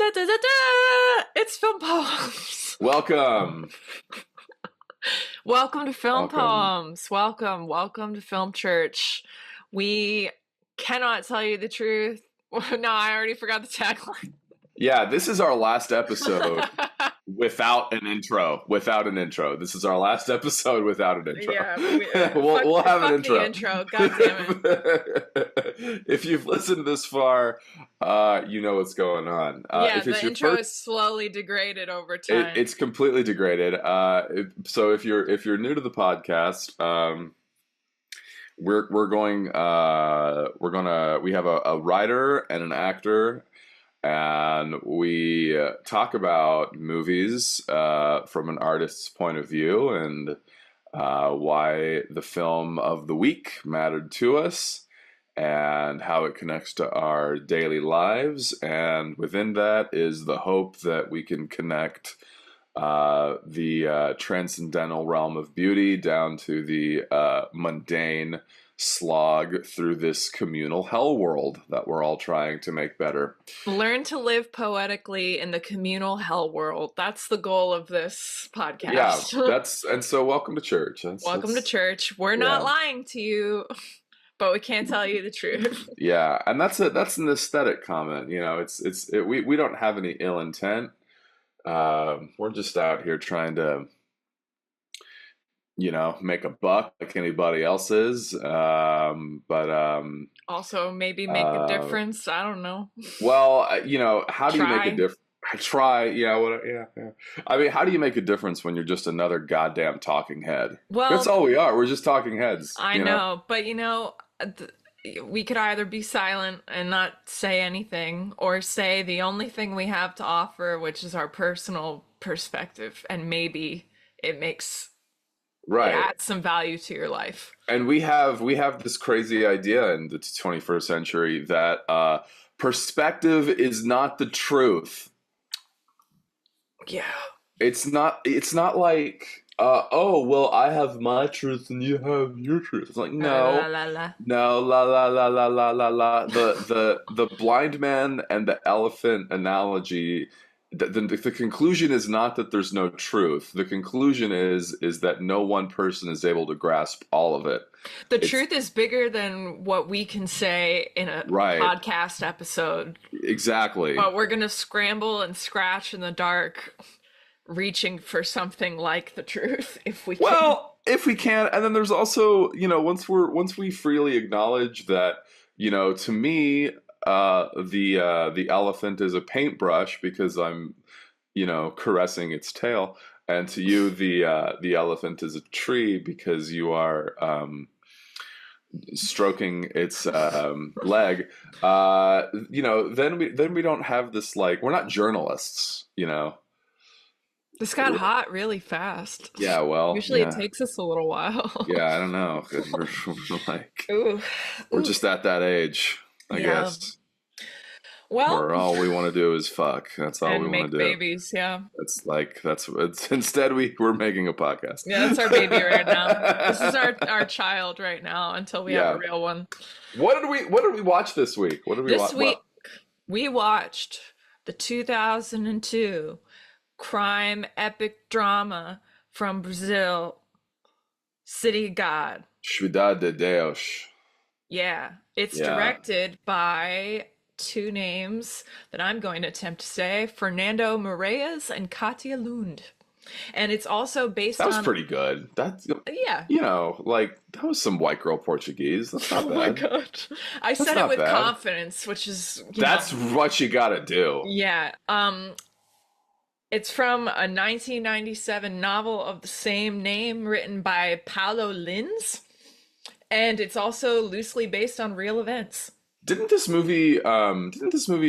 Da, da, da, da! It's Film Poems. Welcome. Welcome to Film Welcome. Poems. Welcome to Film Church. We cannot tell you the truth. No, I already forgot the tagline. Yeah, this is our last episode without an intro. This is our last episode without an intro. Yeah, we'll have an intro. intro. The intro. God damn it! If you've listened this far, you know what's going on. Yeah, the intro is slowly degraded over time. It's completely degraded. So if you're new to the podcast, we have a writer and an actor, and we talk about movies from an artist's point of view and why the film of the week mattered to us and how it connects to our daily lives. And within that is the hope that we can connect the transcendental realm of beauty down to the mundane slog through this communal hell world that we're all trying to make better. Learn to live poetically in the communal hell world. That's the goal of this podcast. Yeah, and so welcome to church. Welcome to church. We're not lying to you, but we can't tell you the truth. Yeah, and that's an aesthetic comment. You know, we don't have any ill intent. We're just out here trying to, make a buck like anybody else is. But also maybe make a difference. I don't know. Well, how do you make a difference? Try, yeah. I mean, how do you make a difference when you're just another goddamn talking head? Well, that's all we are. We're just talking heads. I know, but we could either be silent and not say anything, or say the only thing we have to offer, which is our personal perspective, and maybe it adds some value to your life. And we have this crazy idea in the 21st century that perspective is not the truth. Yeah. It's not like I have my truth and you have your truth. It's like, no, the blind man and the elephant analogy. The conclusion is not that there's no truth. The conclusion is that no one person is able to grasp all of it. The truth is bigger than what we can say in a podcast episode. Exactly. But we're going to scramble and scratch in the dark, reaching for something like the truth if we can. Well, if we can. And then there's also, once we freely acknowledge that, to me, the elephant is a paintbrush because I'm, caressing its tail, and to you the elephant is a tree because you are stroking its leg. Then we don't have this, like, we're not journalists, This got hot really fast. Yeah, well, usually it takes us a little while. Yeah, I don't know. We're just at that age, I guess. Well, or all we want to do is fuck. That's all we want to do. Make babies, yeah. Instead we're making a podcast. Yeah, that's our baby right now. This is our child right now until we have a real one. What did we watch this week? This week we watched the 2002 crime epic drama from Brazil, City God. Cidade de Deus. Yeah, it's directed by two names that I'm going to attempt to say: Fernando Meirelles and Katia Lund. And it's also based on... That was pretty good. That's, that was some white girl Portuguese. That's not bad. Oh my God. I said it with confidence, which is... That's what you gotta do. Yeah. It's from a 1997 novel of the same name written by Paulo Lins. And it's also loosely based on real events. Didn't this movie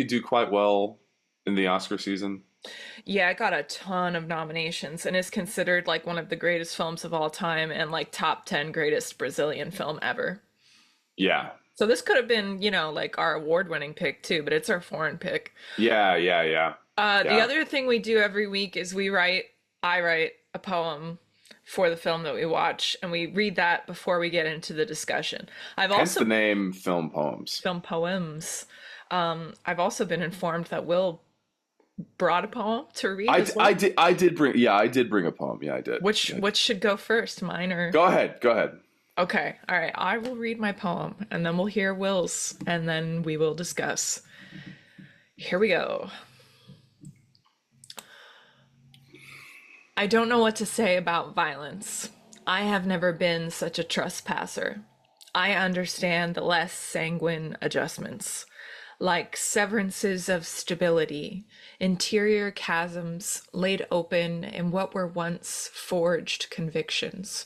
do quite well in the Oscar season? Yeah, it got a ton of nominations and is considered like one of the greatest films of all time and like top 10 greatest Brazilian film ever. Yeah. So this could have been, like our award-winning pick too, but it's our foreign pick. Yeah. The other thing we do every week is I write a poem for the film that we watch, and we read that before we get into the discussion. Hence the name Film Poems. Film Poems. I've also been informed that Will brought a poem to read as well? I did bring a poem. Yeah, I did. Which should go first, mine or? Go ahead. Okay, all right. I will read my poem, and then we'll hear Will's, and then we will discuss. Here we go. I don't know what to say about violence. I have never been such a trespasser. I understand the less sanguine adjustments, like severances of stability, interior chasms laid open in what were once forged convictions,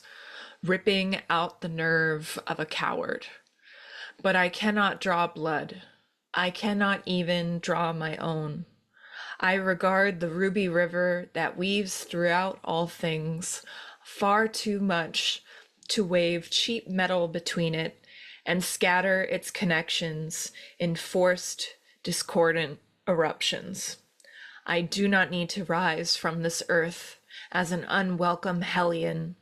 ripping out the nerve of a coward. But I cannot draw blood. I cannot even draw my own. I regard the ruby river that weaves throughout all things far too much to wave cheap metal between it and scatter its connections in forced, discordant eruptions. I do not need to rise from this earth as an unwelcome hellion,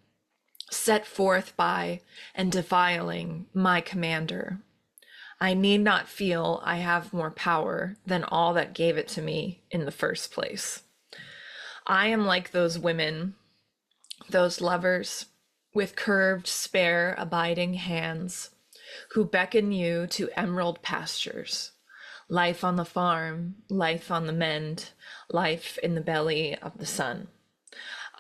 set forth by and defiling my commander. I need not feel I have more power than all that gave it to me in the first place. I am like those women, those lovers, with curved, spare, abiding hands, who beckon you to emerald pastures, life on the farm, life on the mend, life in the belly of the sun.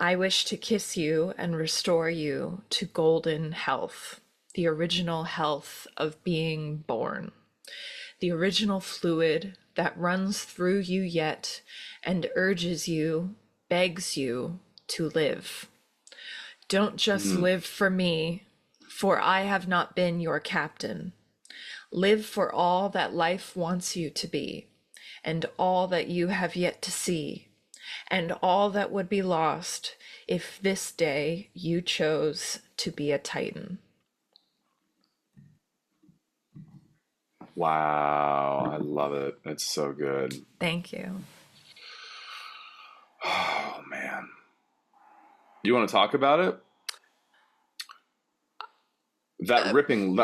I wish to kiss you and restore you to golden health, the original health of being born, the original fluid that runs through you yet and urges you, begs you to live. Don't just live for me, for I have not been your captain. Live for all that life wants you to be, and all that you have yet to see, and all that would be lost if this day you chose to be a Titan. Wow, I love it. It's so good. Thank you. Oh man. You want to talk about it? That ripping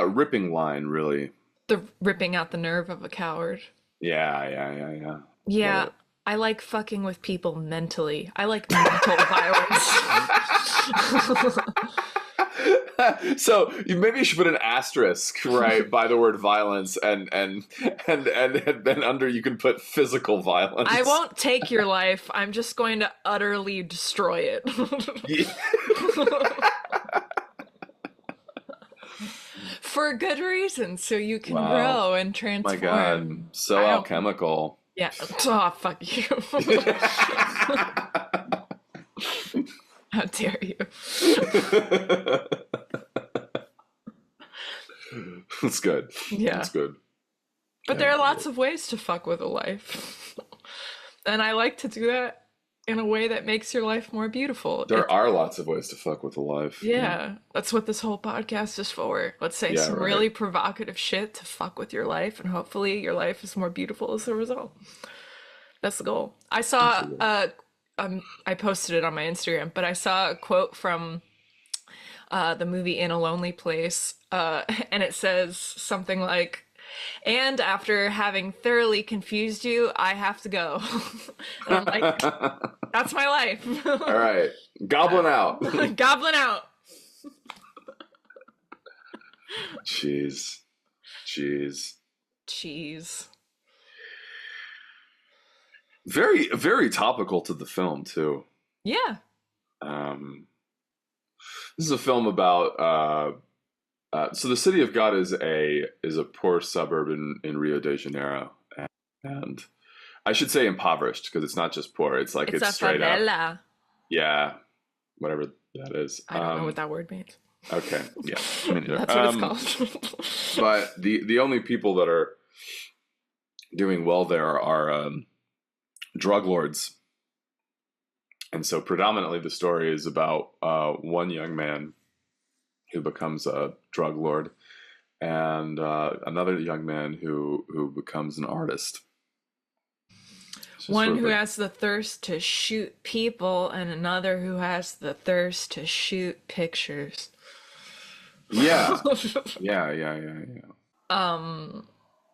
line, really. The ripping out the nerve of a coward. Yeah. Yeah, I like fucking with people mentally. I like mental violence. So maybe you should put an asterisk right by the word violence, and then under you can put physical violence. I won't take your life. I'm just going to utterly destroy it. For good reason, so you can grow and transform. My God, so alchemical. Yeah. Oh, fuck you. How dare you? It's good. Yeah. It's good. But there are lots of ways to fuck with a life. And I like to do that in a way that makes your life more beautiful. There are lots of ways to fuck with a life. Yeah. That's what this whole podcast is for. Let's say some really provocative shit to fuck with your life, and hopefully your life is more beautiful as a result. That's the goal. I saw, I posted it on my Instagram, but I saw a quote from the movie In a Lonely Place, and it says something like, "And after having thoroughly confused you, I have to go." And I'm like, that's my life. All right. Goblin out. Goblin out. Cheese. Very, very topical to the film too. Yeah. This is a film about so the City of God is a poor suburb in Rio de Janeiro, and I should say impoverished, because it's not just poor. It's like it's straight favela. Up. Yeah, whatever that is. I don't know what that word means. Okay, yeah, me neither. That's what it's called. But the only people that are doing well there are drug lords. And so predominantly the story is about one young man who becomes a drug lord, and another young man who becomes an artist. One who has the thirst to shoot people, and another who has the thirst to shoot pictures. Yeah. Yeah.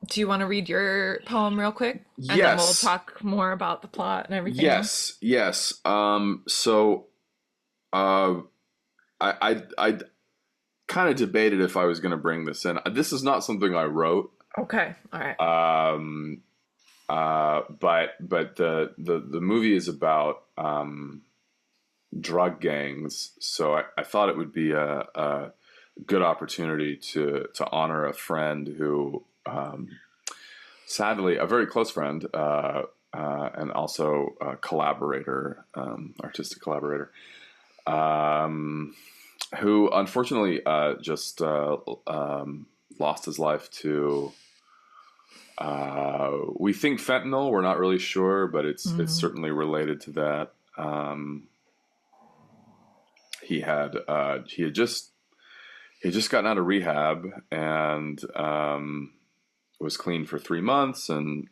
Do you want to read your poem real quick? And then we'll Yes. talk more about the plot and everything. Yes. So I kind of debated if I was going to bring this in. This is not something I wrote. Okay. All right. But the movie is about drug gangs, so I thought it would be a good opportunity to honor a friend who, sadly, a very close friend, and also a collaborator, artistic collaborator, who unfortunately just lost his life to, we think fentanyl. We're not really sure, but it's certainly related to that. He had just gotten out of rehab and was clean for 3 months, and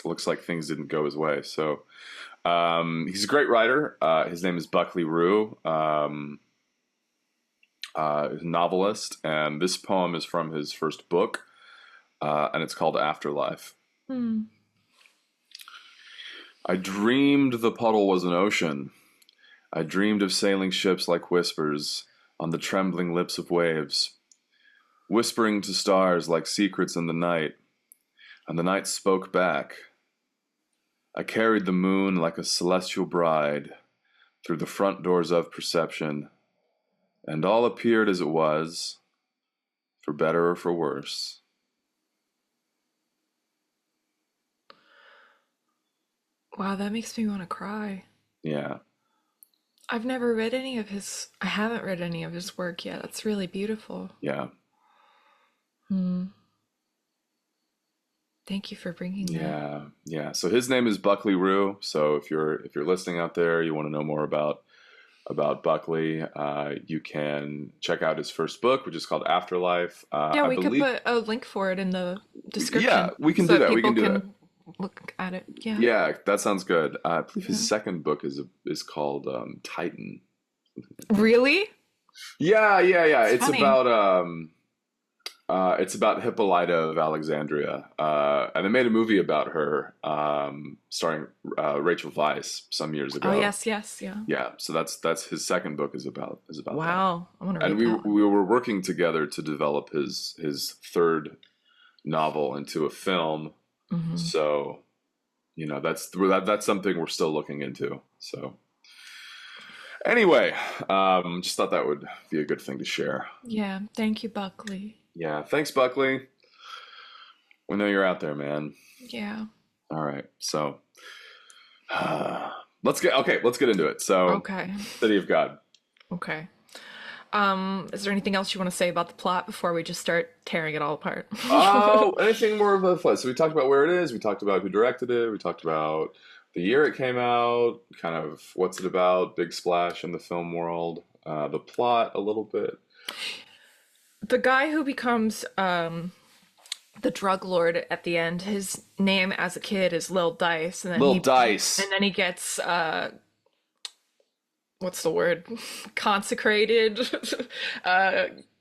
looks like things didn't go his way. So he's a great writer. His name is Buckley Rue. He's a novelist, and this poem is from his first book, and it's called Afterlife. I dreamed the puddle was an ocean. I dreamed of sailing ships like whispers on the trembling lips of waves, whispering to stars like secrets in the night, and the night spoke back. I carried the moon like a celestial bride through the front doors of perception, and all appeared as it was, for better or for worse. Wow, that makes me want to cry. Yeah. I haven't read any of his work yet. That's really beautiful. Yeah. Thank you for bringing that. Yeah. So his name is Buckley Rue. So if you're listening out there, you want to know more about Buckley, you can check out his first book, which is called Afterlife. We could put a link for it in the description. Yeah, we can do that. We can do that. Look at it. Yeah, that sounds good. I believe his second book is called Titan. Really? Yeah. It's about Hippolyta of Alexandria, and they made a movie about her, starring Rachel Weisz some years ago. Oh yes, yeah. So that's his second book is about wow, that. I want to read and we were working together to develop his third novel into a film. So, that's something we're still looking into. So, anyway, just thought that would be a good thing to share. Yeah, thank you, Buckley. Yeah, thanks, Buckley. We know you're out there, man. Yeah. All right, so let's get into it. So, City of God. Okay. Is there anything else you want to say about the plot before we just start tearing it all apart? Anything more of the plot? So we talked about where it is. We talked about who directed it. We talked about the year it came out. Kind of what's it about? Big splash in the film world. The plot a little bit. The guy who becomes the drug lord at the end. His name as a kid is Lil Dice, and then Dice, and then he gets what's the word? Consecrated.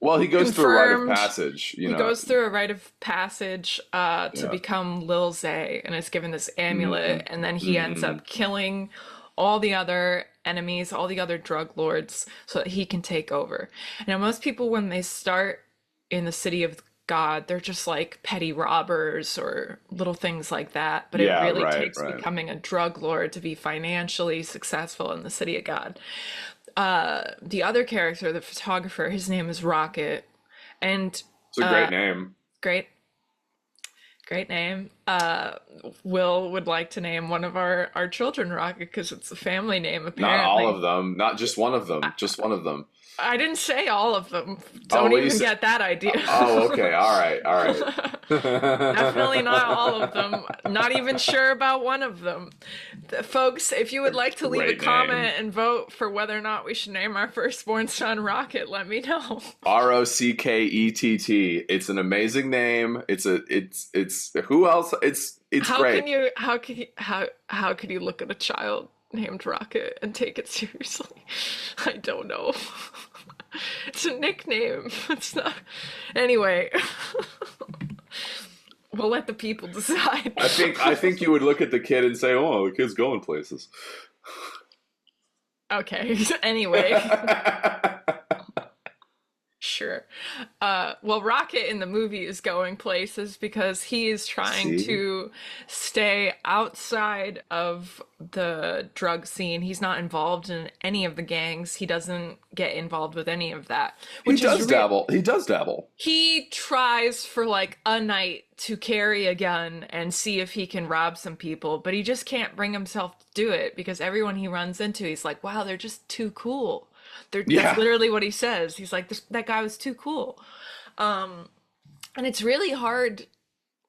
Well, he goes through a rite of passage. He goes through a rite of passage to become Lil Zay, and is given this amulet, and then he ends up killing all the other enemies, all the other drug lords, so that he can take over. Now, most people, when they start in the City of God, they're just like petty robbers or little things like that. But it really takes becoming a drug lord to be financially successful in the City of God. The other character, the photographer, his name is Rocket. And it's a great name. Great name. Will would like to name one of our children Rocket because it's a family name, apparently. Not all of them. Not just one of them. Just one of them. I didn't say all of them. Don't even get that idea. Oh, okay. All right. Definitely not all of them. Not even sure about one of them. Folks, if you would like to leave a comment and vote for whether or not we should name our firstborn son Rocket, let me know. Rockett. It's an amazing name. It's who else? It's great. How can you look at a child named Rocket and take it seriously? I don't know. It's a nickname. It's not. Anyway. We'll let the people decide. I think you would look at the kid and say, "Oh, the kid's going places." Okay. Anyway. Sure. Well, Rocket in the movie is going places because he is trying to stay outside of the drug scene. He's not involved in any of the gangs. He doesn't get involved with any of that. He does dabble. He does dabble. He tries for like a night to carry a gun and see if he can rob some people, but he just can't bring himself to do it because everyone he runs into, he's like, wow, they're just too cool. That's literally what he says. He's like, that guy was too cool. And it's really hard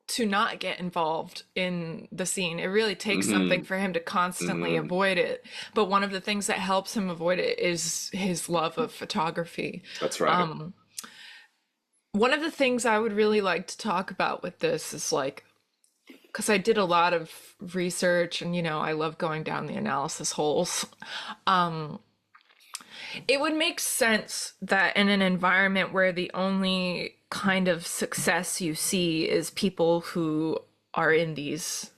to not get involved in the scene. It really takes something for him to constantly avoid it. But one of the things that helps him avoid it is his love of photography. That's right. One of the things I would really like to talk about with this is like, because I did a lot of research and, I love going down the analysis holes. It would make sense that in an environment where the only kind of success you see is people who are in these,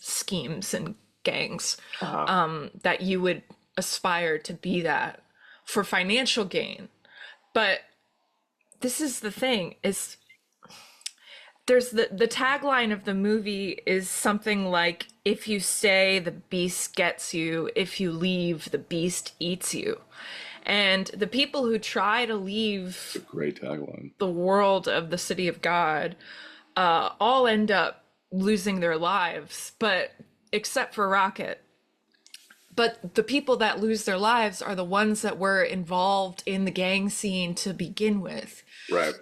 schemes and gangs, that you would aspire to be that for financial gain. But this is the thing, is there's the tagline of the movie is something like, if you stay, the beast gets you. If you leave, the beast eats you. And the people who try to leave a great tagline. The world of the city of God all end up losing their lives, but except for Rocket. But the people that lose their lives are the ones that were involved in the gang scene to begin with. Right.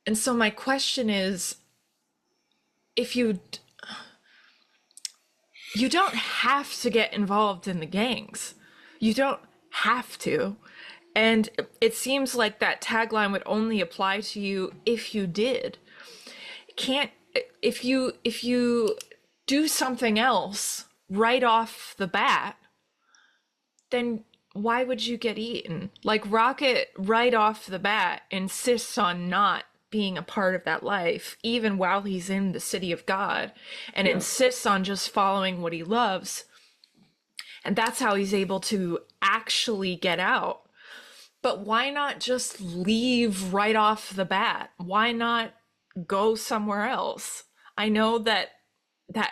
And so my question is, if you don't have to get involved in the gangs. You don't have to. And it seems like that tagline would only apply to you if you did. If you do something else right off the bat, then why would you get eaten? Like Rocket right off the bat insists on not being a part of that life, even while he's in the city of God, and insists on just following what he loves. And that's how he's able to actually get out. But why not just leave right off the bat? Why not go somewhere else? I know that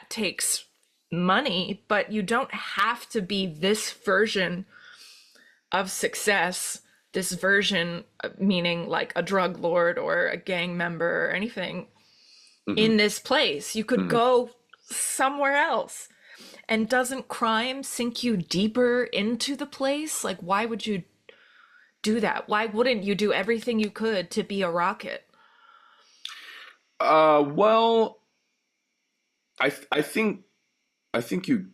takes money, but you don't have to be this version of success, this version, meaning like a drug lord or a gang member or anything, in this place. You could go somewhere else. And doesn't crime sink you deeper into the place? Like, why would you do that? Why wouldn't you do everything you could to be a Rocket? Well, I think you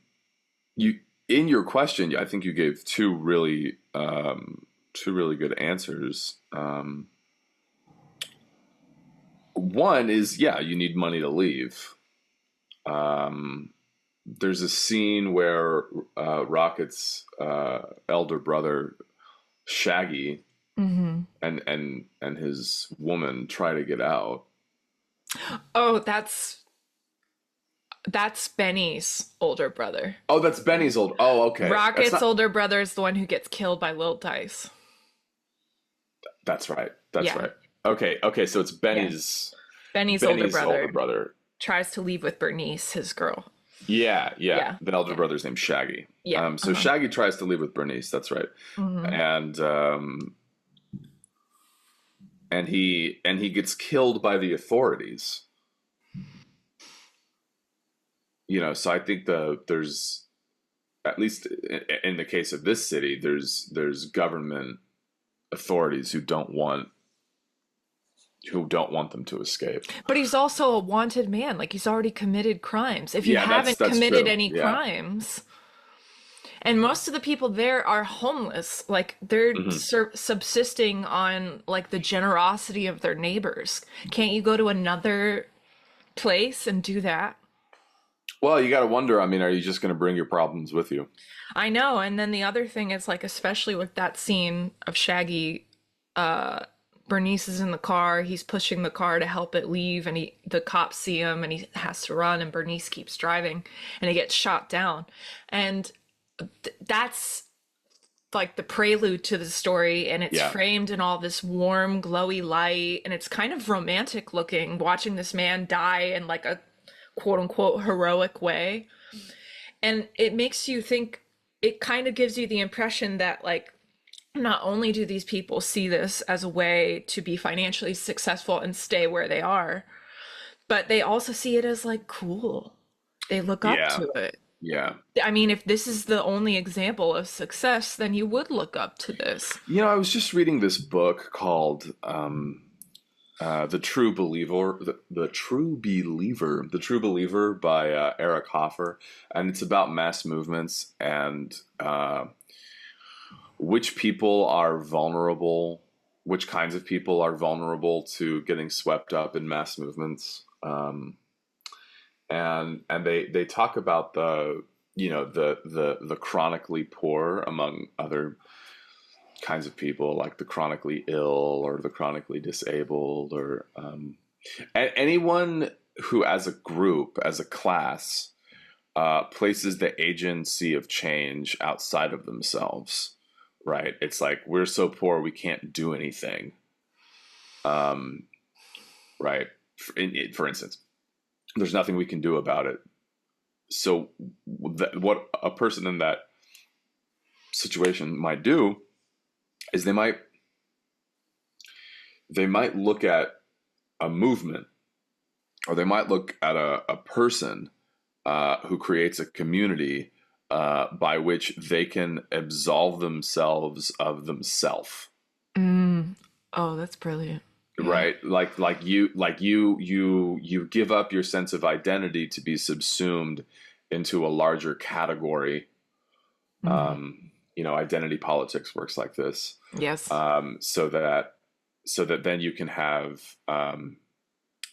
in your question, I think you gave two really good answers. One is, you need money to leave. There's a scene where Rocket's elder brother Shaggy and his woman try to get out. Oh, that's Benny's older brother. Oh, that's Benny's old. Oh, okay. Rocket's older brother is the one who gets killed by Lil Dice. That's right. That's right. Okay. So it's Benny's older brother tries to leave with Bernice, his girl. Yeah. The elder brother's named Shaggy. Yeah. So Shaggy tries to leave with Bernice. That's right. And he gets killed by the authorities. So I think there's, at least in the case of this city, there's government authorities who don't want them to escape. But he's also a wanted man. Like, he's already committed crimes. If you haven't committed any crimes, and most of the people there are homeless, like they're subsisting on like the generosity of their neighbors. Can't you go to another place and do that? Well, you got to wonder, are you just going to bring your problems with you? I know. And then the other thing is, like, especially with that scene of Shaggy Bernice is in the car. He's pushing the car to help it leave, and the cops see him, and he has to run, and Bernice keeps driving, and he gets shot down. And that's like the prelude to the story, and it's framed in all this warm, glowy light, and it's kind of romantic looking, watching this man die in like a quote unquote heroic way. And it makes you think, it kind of gives you the impression that like, not only do these people see this as a way to be financially successful and stay where they are, but they also see it as like cool. They look up to it. Yeah. I mean, if this is the only example of success, then you would look up to this. You know, I was just reading this book called The True Believer, The True Believer by Eric Hoffer. And it's about mass movements and which people are vulnerable, which kinds of people are vulnerable to getting swept up in mass movements. And they talk about the chronically poor among other kinds of people, like the chronically ill or the chronically disabled, or anyone who, as a group, as a class, places the agency of change outside of themselves. Right? It's like, we're so poor we can't do anything. Right? For instance, there's nothing we can do about it. So what a person in that situation might do is they might look at a movement, or they might look at a person who creates a community by which they can absolve themselves of themselves. Oh, that's brilliant. Right. Like you give up your sense of identity to be subsumed into a larger category. Identity politics works like this. Yes. So that then you can have an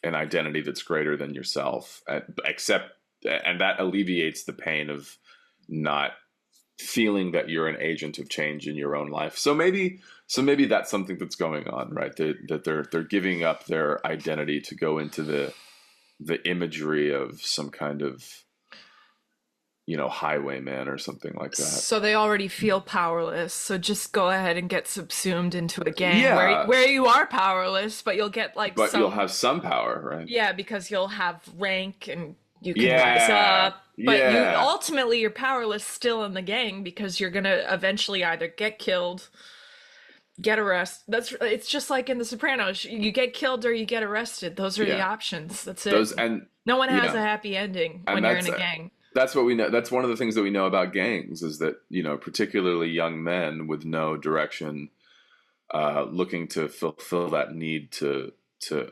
identity that's greater than yourself, and that alleviates the pain of not feeling that you're an agent of change in your own life. So maybe that's something that's going on, right? That they're giving up their identity to go into the imagery of some kind of, highwayman or something like that. So they already feel powerless. So just go ahead and get subsumed into a gang where you are powerless, but you'll get you'll have some power, right? Yeah, because you'll have rank and you can rise up. But ultimately you're powerless still in the gang, because you're gonna eventually either get killed, get arrested. It's just like in The Sopranos. You get killed or you get arrested. Those are the options. That's it. No one has a happy ending when you're in a gang. That's what we know. That's one of the things that we know about gangs, is that, particularly young men with no direction, looking to fulfill that need to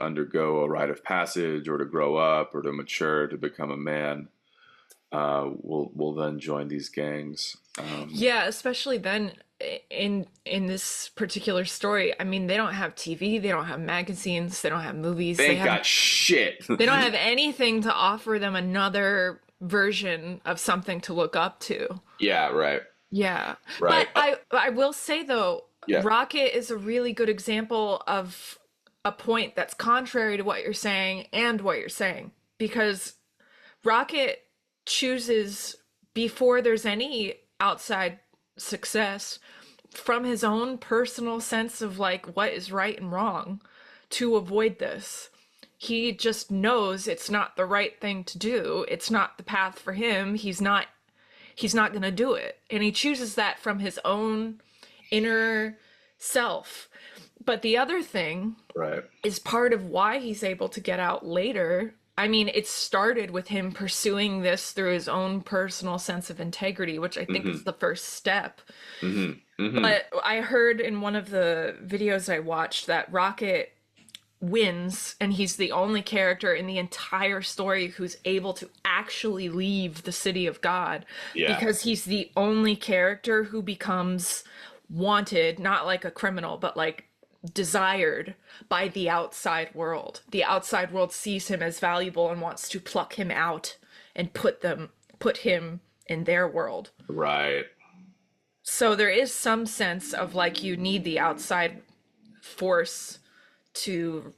undergo a rite of passage, or to grow up, or to mature, to become a man, will then join these gangs. Especially then in this particular story. I mean, they don't have TV, they don't have magazines, they don't have movies. They got shit. They don't have anything to offer them another version of something to look up to. Yeah, right. Yeah. Right. But I will say though, Rocket is a really good example of a point that's contrary to what you're saying and what you're saying, because Rocket chooses, before there's any outside success, from his own personal sense of like what is right and wrong, to avoid this. He just knows it's not the right thing to do. It's not the path for him. He's not going to do it. And he chooses that from his own inner self. But the other thing is part of why he's able to get out later. I mean, it started with him pursuing this through his own personal sense of integrity, which I think is the first step. But I heard in one of the videos I watched that Rocket wins, and he's the only character in the entire story who's able to actually leave the city of God, because he's the only character who becomes wanted, not like a criminal, but like desired by the outside world. The outside world sees him as valuable and wants to pluck him out and put him in their world. Right. So there is some sense of like, you need the outside force to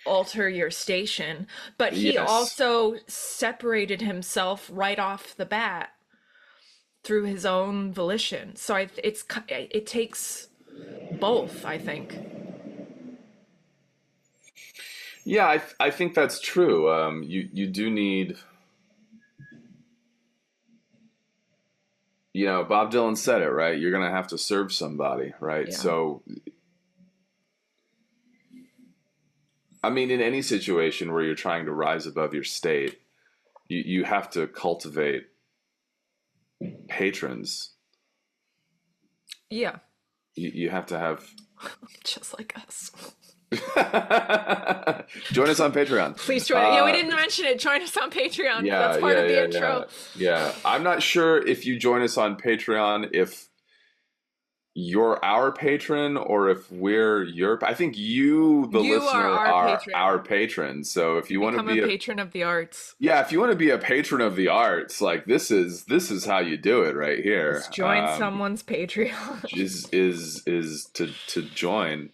alter your station, but he also separated himself right off the bat through his own volition. So it takes both, I think. Yeah, I think that's true. You do need, Bob Dylan said it, right? You're gonna have to serve somebody, right? Yeah. So, I mean, in any situation where you're trying to rise above your state, you have to cultivate patrons. Yeah. You have to have just like us. Join us on Patreon. Please join. Yeah, we didn't mention it. Join us on Patreon. Yeah, that's part of the intro. Yeah. I'm not sure if you join us on Patreon, if you're our patron or if we're your. I think you, the listener, are our patron. So if you want to be a patron of the arts, if you want to be a patron of the arts, like this is how you do it right here. Just join someone's Patreon. is to join.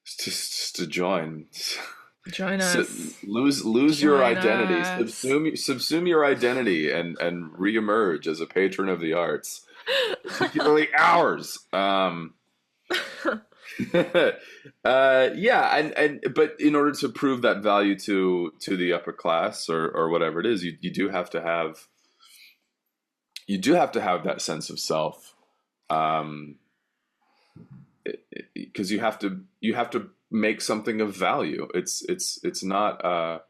Just to join. Join us. Lose your identity. Subsume your identity and reemerge as a patron of the arts. Particularly ours. And but in order to prove that value to the upper class or whatever it is, you do have to have that sense of self. Because you have to make something of value. It's not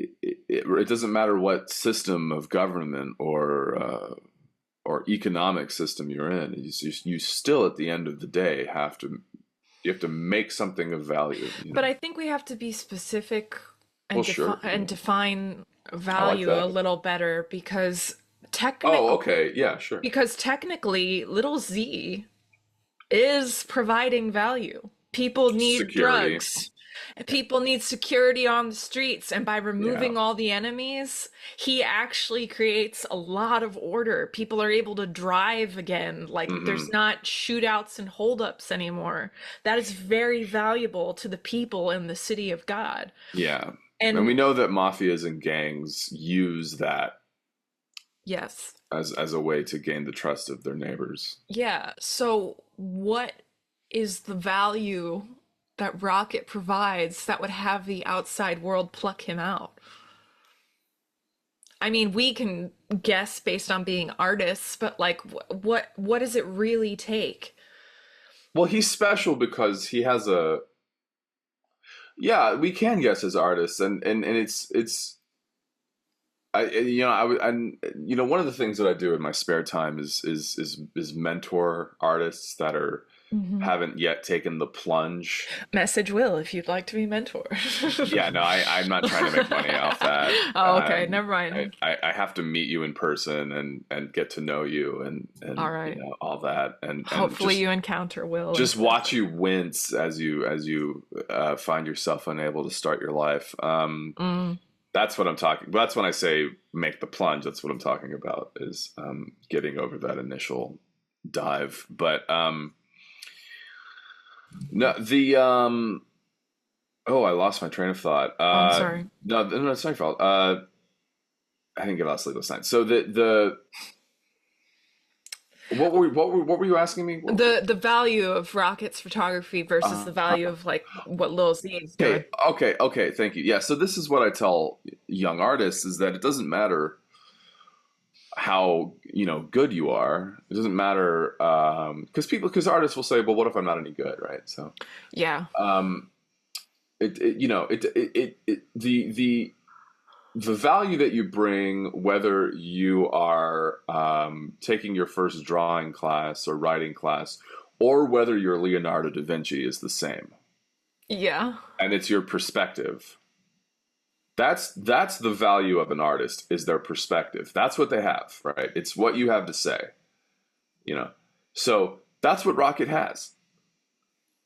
it doesn't matter what system of government or economic system you're in. You still at the end of the day have to make something of value. But I think we have to be specific and define value a little better, because because technically little z is providing value. People need drugs. People need security on the streets, and by removing all the enemies, he actually creates a lot of order. People are able to drive again. Like there's not shootouts and holdups anymore. That is very valuable to the people in the city of God. Yeah. And we know that mafias and gangs use that. Yes. As a way to gain the trust of their neighbors. Yeah. So what is the value that Rocket provides that would have the outside world pluck him out? I mean, we can guess based on being artists, but like, what does it really take? Well, he's special because he has we can guess as artists, and it's. One of the things that I do in my spare time is mentor artists that are haven't yet taken the plunge. Message Will if you'd like to be mentor. I'm not trying to make money off that. Oh, okay, never mind. I have to meet you in person and get to know you and all right, all that, and hopefully you encounter Will. Just watch you wince as you find yourself unable to start your life. That's what I'm talking. That's when I say make the plunge. That's what I'm talking about, is getting over that initial dive. But no, I lost my train of thought. I'm sorry. No, it's not your fault. I didn't get lost legal sign. So what were you asking me? The value of Rocket's photography versus the value of like what Lil Z is doing. Okay, thank you. Yeah, so this is what I tell young artists, is that it doesn't matter how good you are. It doesn't matter because artists will say, well, what if I'm not any good, right? So the value that you bring, whether you are taking your first drawing class or writing class, or whether you're Leonardo da Vinci, is the same. Yeah. And it's your perspective. That's the value of an artist, is their perspective. That's what they have, right? It's what you have to say. So that's what Rocket has.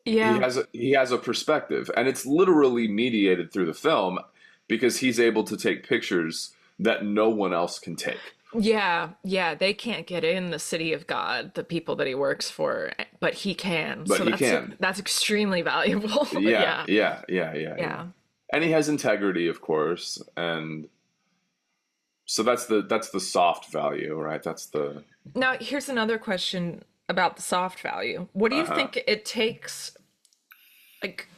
Yeah. He has a perspective, and it's literally mediated through the film, because he's able to take pictures that no one else can take. Yeah, yeah, they can't get in the city of God, the people that he works for, but he can. But So he can. that's extremely valuable. Yeah, Yeah. yeah, yeah, yeah, yeah. Yeah. And he has integrity, of course, and so that's the soft value, right? That's the Now, here's another question about the soft value. What do you uh-huh. think it takes? Like,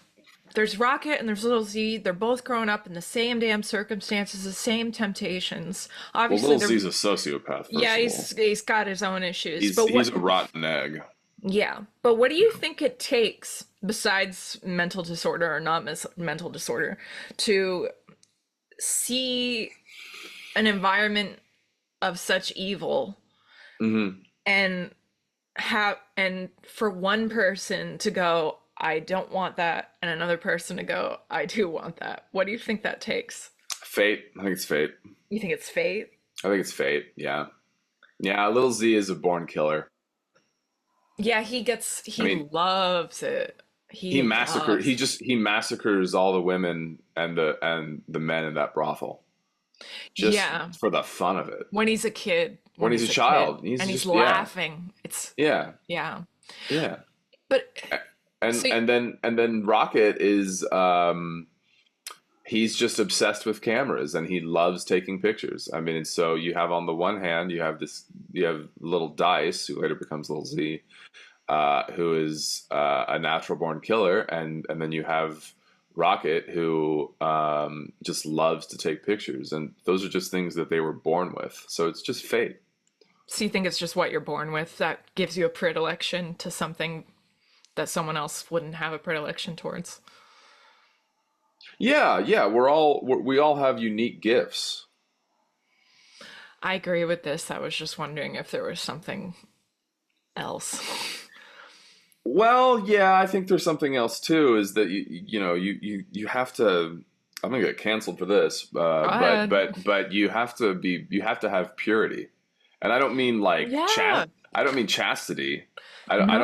there's Rocket and there's Little Z. They're both growing up in the same damn circumstances, the same temptations. Well, Obviously, Little they're Z's a sociopath, yeah, first of all. he's got his own issues. He's But he's what a rotten egg. yeah, but what do you think it takes besides mental disorder or not mental disorder to see an environment of such evil Mm-hmm. and and for one person to go, I don't want that, and another person to go, I do want that? What do you think that takes? Fate. I think it's fate. You think it's fate? I think it's fate. Yeah. Yeah, Little Z is a born killer. Yeah, I mean, loves it. He loves. he massacres all the women and the men in that brothel just Yeah, for the fun of it. when he's a kid, When he's a child, and he's just yeah. laughing. It's Yeah. yeah. Yeah. But And so and then Rocket is he's just obsessed with cameras and he loves taking pictures. I mean, so you have on the one hand, you have little Dice, who later becomes Little Z, who is a natural born killer, and then you have Rocket, who just loves to take pictures, and those are just things that they were born with. So it's just fate. so you think it's just what you're born with that gives you a predilection to something that someone else wouldn't have a predilection towards? Yeah, yeah. We all have unique gifts. I agree with this. I was just wondering if there was something else. Well, yeah, I think there's something else too. Is that you have to. I'm gonna get canceled for this, Go ahead. but you have to have purity, and I don't mean like Yeah. I don't mean chastity. No. I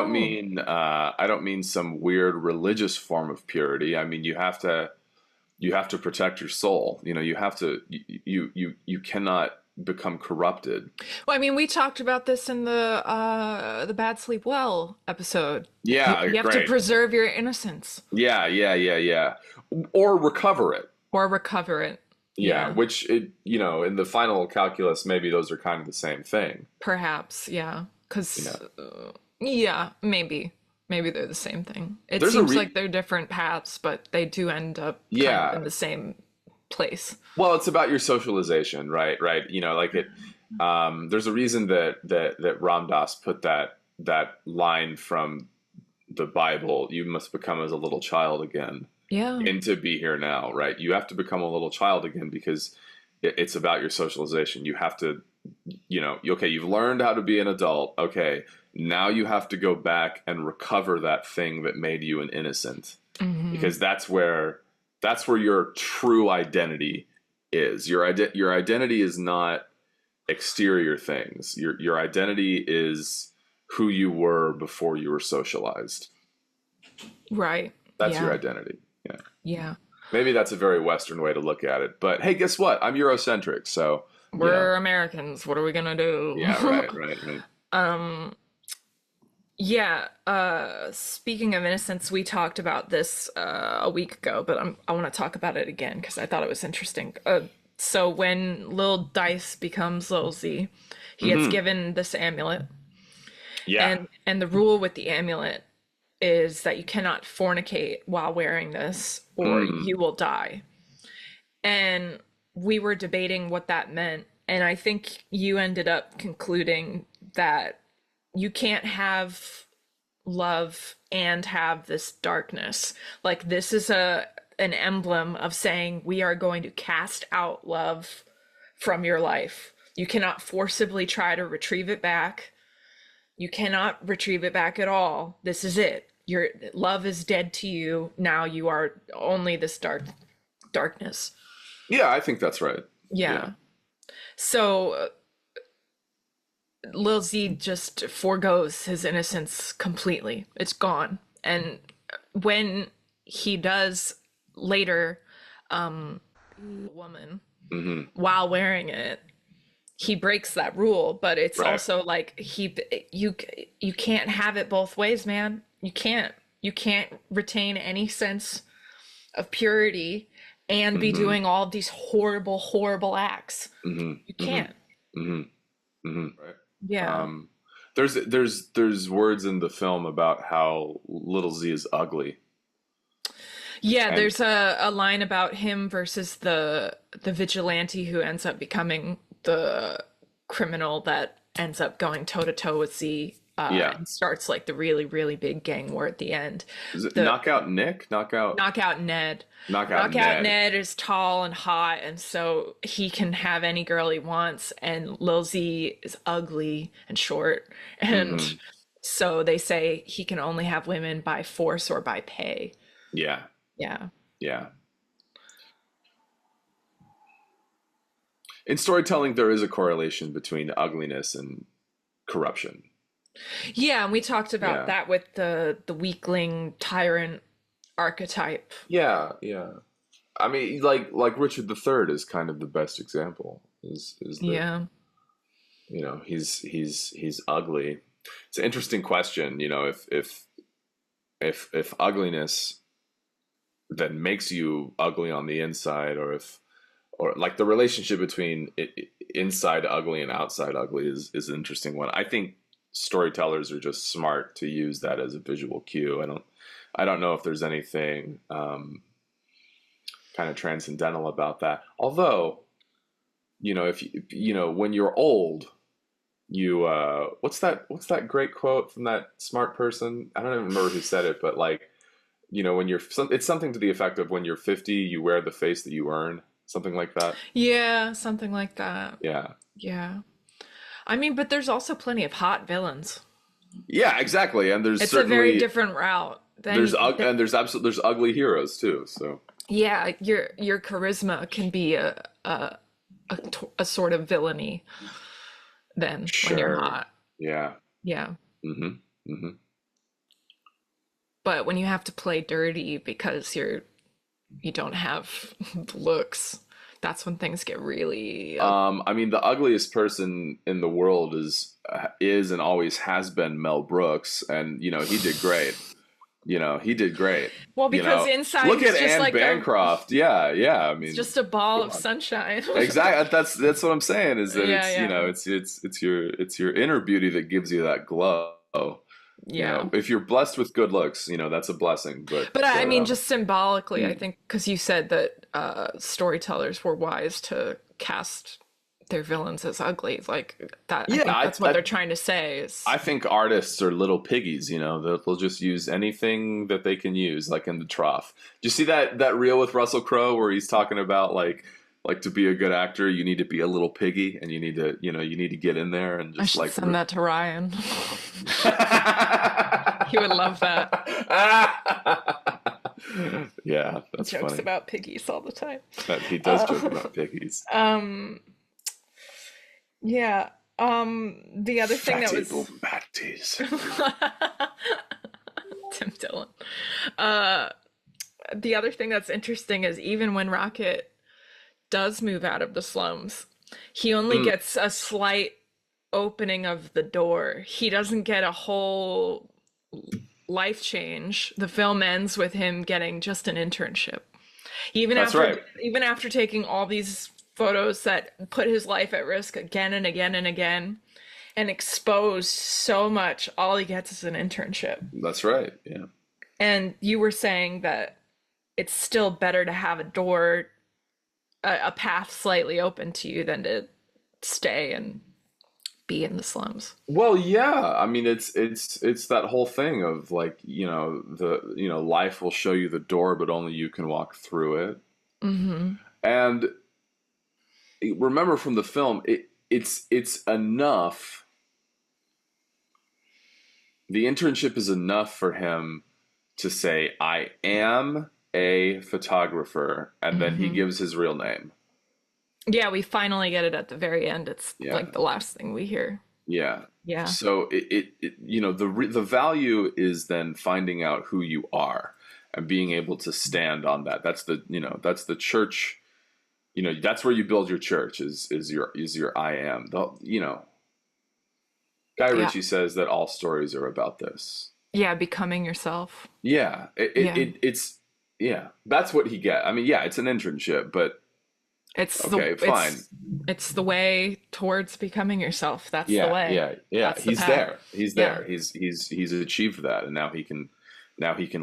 don't mean some weird religious form of purity. I mean you have to protect your soul. You have to you cannot become corrupted. Well, I mean, we talked about this in the Bad Sleep Well episode. Yeah, You have to great. preserve your innocence Yeah, yeah, yeah, yeah. Or recover it. or recover it. Yeah, Yeah. which in the final calculus, maybe those are kind of the same thing. Perhaps, yeah. You Because, know, yeah, maybe. Maybe they're the same thing. It there's a seems like they're different paths, but they do end up kind of yeah. in the same place. Well, it's about your socialization, right? Right. Like it. There's a reason that Ram Dass put that line from the Bible. You must become as a little child again, Yeah. and to be here now, right? You have to become a little child again because it's about your socialization. You have to, okay, you've learned how to be an adult. Okay, now you have to go back and recover that thing that made you an innocent, Hmm. because that's where your true identity is. Your identity is not exterior things. Your identity is who you were before you were socialized. Right. That's your Yeah. identity. Yeah. Yeah. Maybe that's a very Western way to look at it. But hey, guess what? I'm Eurocentric, so We're Americans. What are we gonna do? yeah, right, right, right. Um, yeah, speaking of innocence, we talked about this a week ago, but I want to talk about it again because I thought it was interesting. So when Lil Dice becomes Lil Z, he gets Hmm. given this amulet, Yeah. and the rule with the amulet is that you cannot fornicate while wearing this or Mm. you will die. And we were debating what that meant, and I think you ended up concluding that you can't have love and have this darkness. Like this is an emblem of saying we are going to cast out love from your life. You cannot forcibly try to retrieve it back. You cannot retrieve it back at all. This is it. Your love is dead to you. Now you are only this darkness. Yeah, I think that's right. Yeah. Yeah. So Lil Z just foregoes his innocence completely. It's gone. And when he does later, woman, Hmm. while wearing it, he breaks that rule, but it's Right. also like you can't have it both ways, man. You can't retain any sense of purity and be doing all of these horrible acts. You can't. Right. Yeah. There's words in the film about how little Z is ugly. Yeah, And there's a line about him versus the vigilante who ends up becoming the criminal that ends up going toe to toe with Z. And starts like the really, really big gang war at the end. Is it Knockout Nick? Knockout Ned. Knockout Ned is tall and hot, and so he can have any girl he wants. And Lil Z is ugly and short, and so they say he can only have women by force or by pay. Yeah. Yeah. Yeah. In storytelling, there is a correlation between ugliness and corruption. Yeah, and we talked about that with the weakling tyrant archetype. Yeah, yeah. I mean, like Richard III is kind of the best example. Is that, you know, he's ugly. It's an interesting question, you know, if ugliness then makes you ugly on the inside, or like the relationship between inside ugly and outside ugly is an interesting one. I think storytellers are just smart to use that as a visual cue. I don't know if there's anything kind of transcendental about that. Although, you know, if you know, when you're old, you what's that great quote from that smart person? I don't even remember who said it, but like, you know, it's something to the effect of when you're 50, you wear the face that you earn, something like that. Yeah, something like that. Yeah. Yeah. I mean, but there's also plenty of hot villains. Yeah, exactly. And it's a very different route. There's ugly heroes too. So yeah, your charisma can be a sort of villainy then when you're hot. Yeah. Yeah. But when you have to play dirty because you don't have looks, that's when things get really I mean, the ugliest person in the world is and always has been Mel Brooks, and you know, he did great. Well, because inside look at just Anne like Bancroft. Yeah. I mean, it's just a ball of sunshine. Exactly. That's what I'm saying. Is that you know, it's your inner beauty that gives you that glow. You know, if you're blessed with good looks, you know, that's a blessing. But I mean, just symbolically, I think, because you said that storytellers were wise to cast their villains as ugly, like that. I think that's what they're trying to say. I think artists are little piggies. You know, they'll just use anything that they can use, like in the trough. Do you see that reel with Russell Crowe where he's talking about like to be a good actor, you need to be a little piggy, and you need to get in there and just I should send that to Ryan. He would love that. Yeah, that's jokes funny. About piggies all the time. He does joke about piggies. Yeah. The other thing that was Tim Dillon. The other thing that's interesting is even when Rocket does move out of the slums, he only gets a slight opening of the door. He doesn't get a whole life change. The film ends with him getting just an internship. Even after taking all these photos that put his life at risk again and again and again and exposed so much, all he gets is an internship. That's right. Yeah. And you were saying that it's still better to have a path slightly open to you than to stay and be in the slums. Well, yeah. I mean, it's that whole thing of like, you know, life will show you the door, but only you can walk through it. Mm-hmm. And remember from the film, it's enough. The internship is enough for him to say, I am a photographer, and then he gives his real name. Yeah, we finally get it at the very end. It's like the last thing we hear. Yeah. Yeah. So it you know, the value is then finding out who you are and being able to stand on that. That's the church you know, that's where you build your church is your I am. You know, Guy Ritchie says that all stories are about this. Yeah, becoming yourself. Yeah, it's that's what he get. I mean, yeah, it's an internship, but it's fine. It's the way towards becoming yourself. That's the way. Yeah. He's there. He's there. He's achieved that, and now he can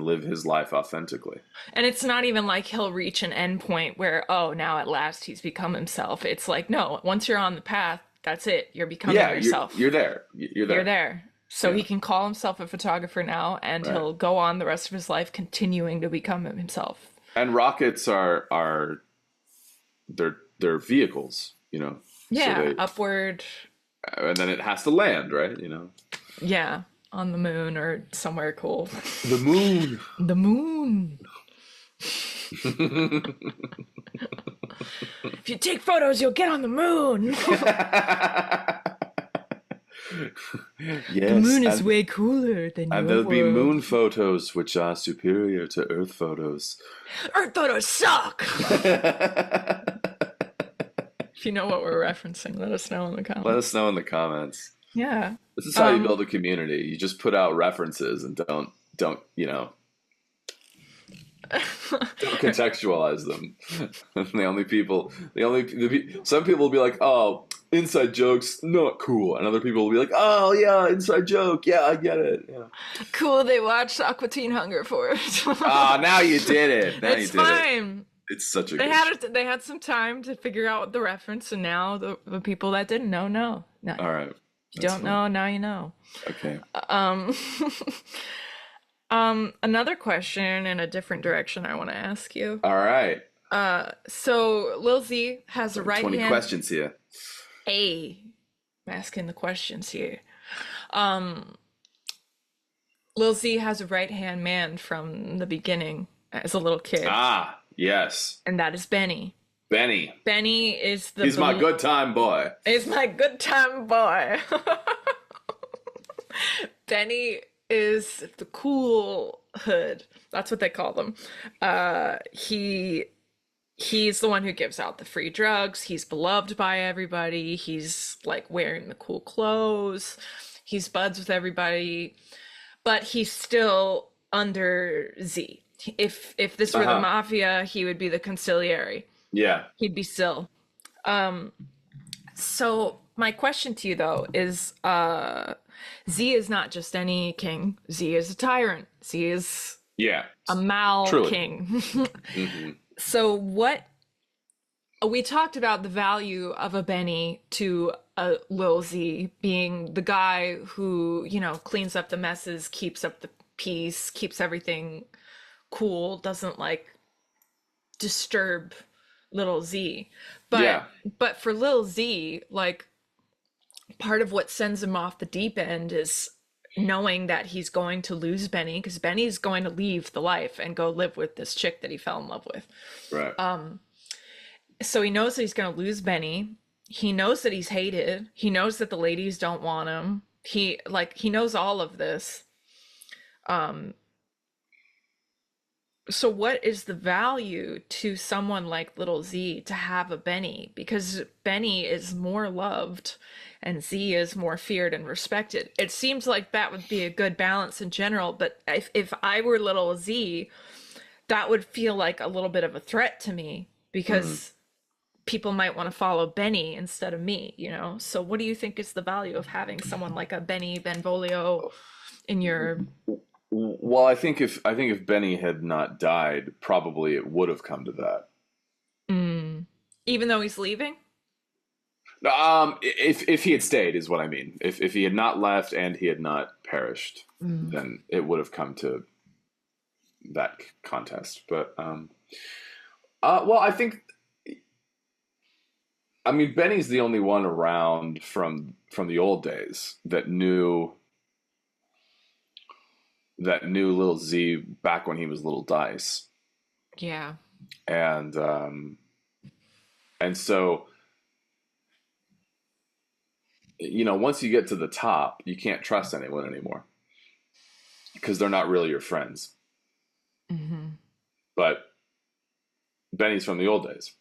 live his life authentically. And it's not even like he'll reach an end point where, oh, now at last he's become himself. It's like, no, once you're on the path, that's it. You're becoming yourself. You're there. You're there. So he can call himself a photographer now, and he'll go on the rest of his life continuing to become himself. And rockets are they're vehicles, you know. Yeah, so upward. And then it has to land, right? You know. Yeah, on the moon or somewhere cool. The moon. The moon. If you take photos, you'll get on the moon. Yes, the moon is way cooler than your And there'll world. be moon photos which are superior to Earth photos. Earth photos suck! If you know what we're referencing, let us know in the comments. Let us know in the comments. Yeah. This is how you build a community. You just put out references and don't you know, don't contextualize them. Some people will be like, oh, inside jokes, not cool. And other people will be like, oh yeah, inside joke. Yeah, I get it. Yeah. Cool, they watched Aqua Teen Hunger Force. Oh, now you did it. Now it's fine. It's such a they had some time to figure out the reference, and now the people that didn't know. No. All right. You don't know, now you know. Okay. Another question in a different direction I want to ask you. All right. So Lil Z has a right 20 hand. 20 questions here. Hey, I'm asking the questions here. Lil Z has a right hand man from the beginning as a little kid. Ah, yes. And that is Benny. Benny is He's my good time boy. He's my good time boy. Benny is the cool hood. That's what they call them. He's the one who gives out the free drugs. He's beloved by everybody. He's like wearing the cool clothes. He's buds with everybody, but he's still under Z. If this were the mafia, he would be the consigliere. Yeah. He'd be still. So my question to you though is, Z is not just any king. Z is a tyrant. Z is a Mal king. Mm-hmm. So we talked about the value of a Benny to a Lil Z being the guy who, you know, cleans up the messes, keeps up the peace, keeps everything cool, doesn't like disturb little Z. But for Lil Z, like, part of what sends him off the deep end is knowing that he's going to lose Benny, because Benny's going to leave the life and go live with this chick that he fell in love with. Right. So he knows that he's going to lose Benny. He knows that he's hated. He knows that the ladies don't want him. He knows all of this. So what is the value to someone like little Z to have a Benny? Because Benny is more loved and Z is more feared and respected. It seems like that would be a good balance in general, but if I were little Z, that would feel like a little bit of a threat to me, because people might want to follow Benny instead of me, you know? So what do you think is the value of having someone like a Benny Benvolio in your... Well, I think if Benny had not died, probably it would have come to that. Even though he's leaving? If he had stayed is what I mean. If he had not left and he had not perished, then it would have come to that contest. But well, I think, I mean, Benny's the only one around from the old days that knew Lil Z back when he was Little Dice. Yeah. And so, you know, once you get to the top, you can't trust anyone anymore because they're not really your friends. Mm-hmm. But Benny's from the old days.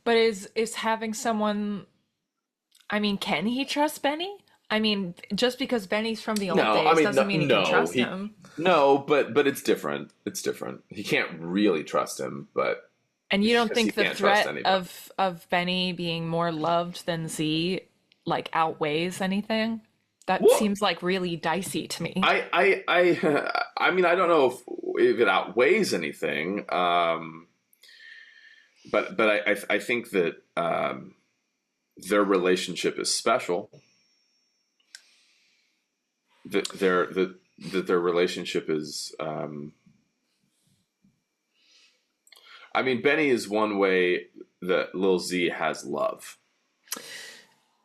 But is having someone, I mean, can he trust Benny? I mean, just because Benny's from the old days doesn't mean he can trust him. No, but it's different. It's different. He can't really trust him, but and you don't think the threat of Benny being more loved than Z like outweighs anything? That seems like really dicey to me. I mean, I don't know if it outweighs anything, but I think that their relationship is special. That their relationship is. I mean, Benny is one way that Lil Z has love.